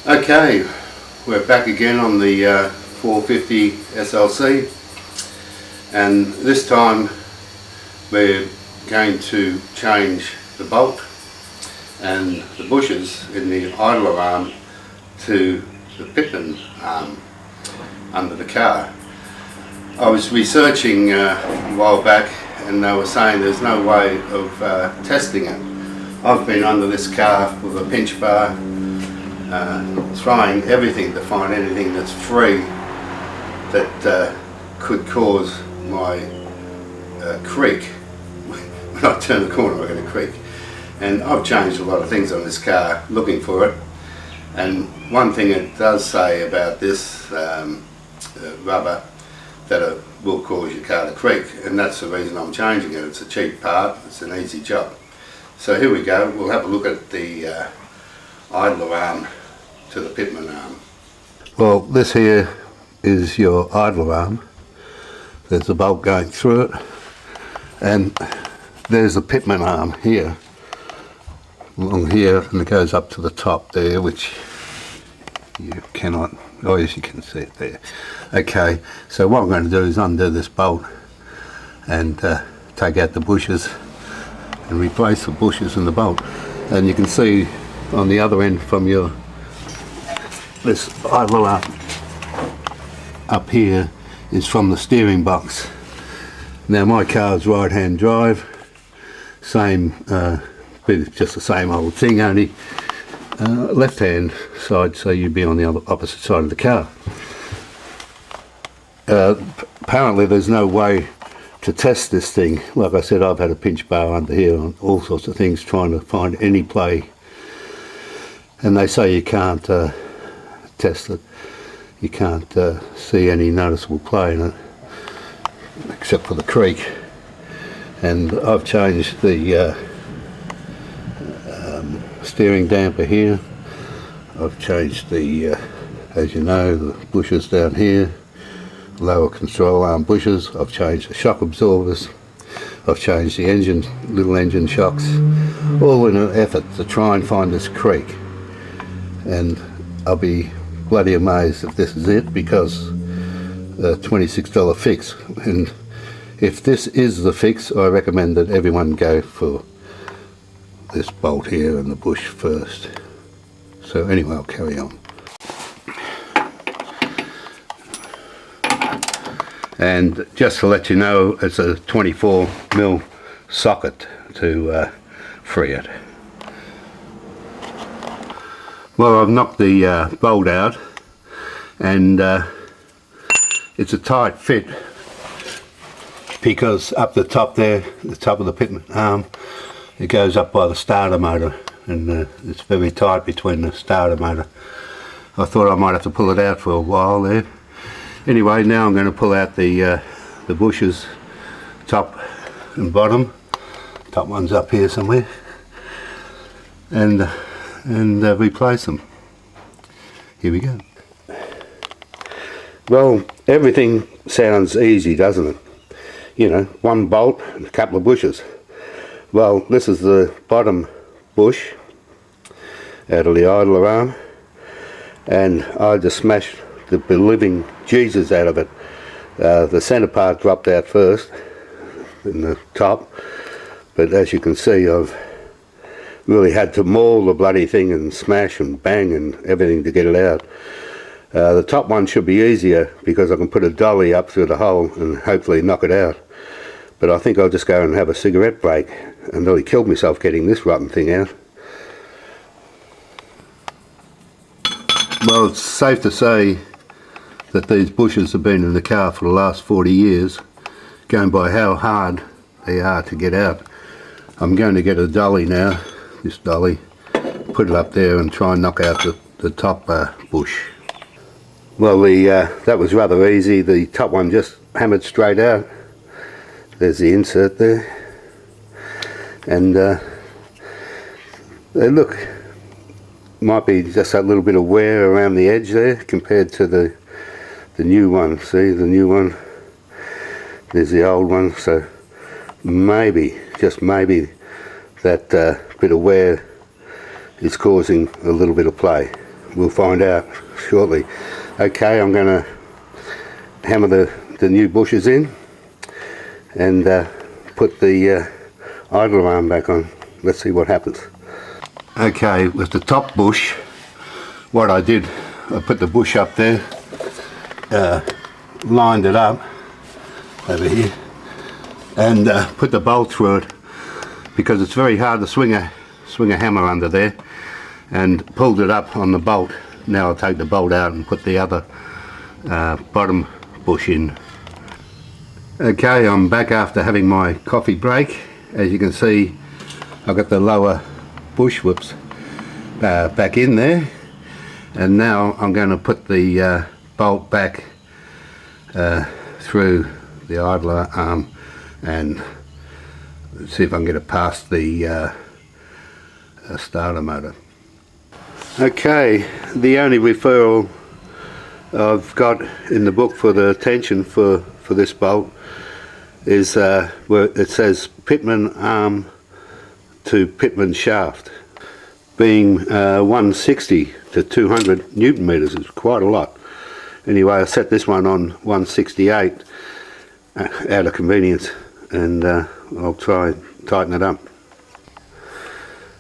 Okay, we're back again on the 450 SLC, and this time we're going to change the bolt and the bushes in the idler arm to the Pittman arm under the car. I was researching a while back and they were saying there's no way of testing it. I've been under this car with a pinch bar, trying everything to find anything that's free that could cause my creak. When I turn the corner I get a creak. And I've changed a lot of things on this car looking for it, and one thing it does say about this rubber, that it will cause your car to creak, and that's the reason I'm changing it. It's a cheap part, it's an easy job. So here we go, we'll have a look at the idler arm to the Pittman arm. Well, this here is your idler arm. There's a bolt going through it, and there's a Pittman arm here, along here, and it goes up to the top there, which you cannot, oh yes, you can see it there. Okay, so what I'm going to do is undo this bolt and take out the bushes and replace the bushes and the bolt. And you can see on the other end from your this idler arm up here is from the steering box. Now my car's right hand drive, same just the same old thing, only left hand side, so you'd be on the opposite side of the car. Apparently there's no way to test this thing. Like I said, I've had a pinch bar under here on all sorts of things trying to find any play, and they say you can't test it. You can't see any noticeable play in it except for the creak. And I've changed the steering damper here. I've changed the as you know, the bushes down here, lower control arm bushes. I've changed the shock absorbers. I've changed the engine, little engine shocks, all in an effort to try and find this creak. And I'll be bloody amazed if this is it, because $26 fix. And if this is the fix, I recommend that everyone go for this bolt here and the bush first. So anyway, I'll carry on. And just to let you know, it's a 24mm socket to free it. Well, I've knocked the bolt out, and it's a tight fit, because up the top there, the top of the Pittman arm, it goes up by the starter motor, and it's very tight between the starter motor. I thought I might have to pull it out for a while there. Anyway, now I'm going to pull out the bushes, top and bottom. Top one's up here somewhere, and replace them. Here we go. Well, everything sounds easy, doesn't it? You know, one bolt and a couple of bushes. Well, this is the bottom bush out of the idler arm, and I just smashed the living Jesus out of it. The centre part dropped out first in the top, but as you can see, I've really had to maul the bloody thing and smash and bang and everything to get it out. The top one should be easier because I can put a dolly up through the hole and hopefully knock it out. But I think I'll just go and have a cigarette break, and nearly killed myself getting this rotten thing out. Well, it's safe to say that these bushes have been in the car for the last 40 years, going by how hard they are to get out. I'm going to get a dolly now, this dolly, put it up there and try and knock out the top bush. Well, that was rather easy. The top one just hammered straight out. There's the insert there, and they look, might be just a little bit of wear around the edge there compared to the new one. See, the new one, there's the old one, so maybe, just maybe, that bit of wear is causing a little bit of play. we'll find out shortly. Okay, I'm going to hammer the new bushes in and put the idler arm back on. Let's see what happens. Okay, with the top bush, what I did, I put the bush up there, lined it up over here, and put the bolt through it, because it's very hard to swing a hammer under there, and pulled it up on the bolt. Now I'll take the bolt out and put the other bottom bush in. Okay, I'm back after having my coffee break. As you can see, I've got the lower bush whips back in there, and now I'm going to put the bolt back through the idler arm and see if I can get it past the starter motor. Okay, the only referral I've got in the book for the tension for this bolt is where it says Pittman arm to Pittman shaft. Being 160 to 200 Newton meters is quite a lot. Anyway, I set this one on 168 out of convenience, and I'll try and tighten it up.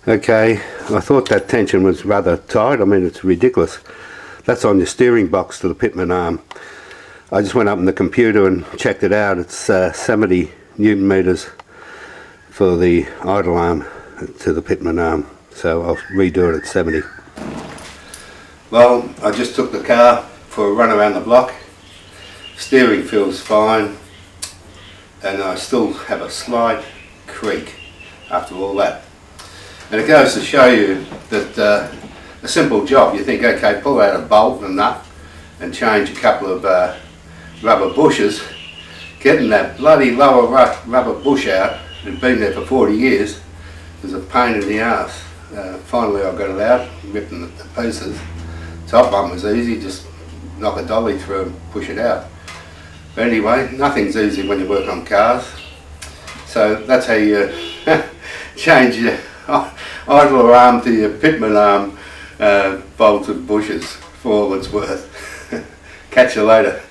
Okay, I thought that tension was rather tight. I mean, it's ridiculous. That's on your steering box to the Pittman arm. I just went up in the computer and checked it out. It's 70 Newton meters for the idle arm to the Pittman arm, so I'll redo it at 70. Well, I just took the car for a run around the block. Steering feels fine, and I still have a slight creak after all that. And it goes to show you that a simple job, you think, okay, pull out a bolt and nut and change a couple of rubber bushes. Getting that bloody lower rubber bush out, it had been there for 40 years, was a pain in the ass. Finally I got it out, ripped them to pieces. Top one was easy, just knock a dolly through and push it out. But anyway, nothing's easy when you work on cars. So that's how you change your idler arm to your Pittman arm bolted bushes, for all it's worth. Catch you later.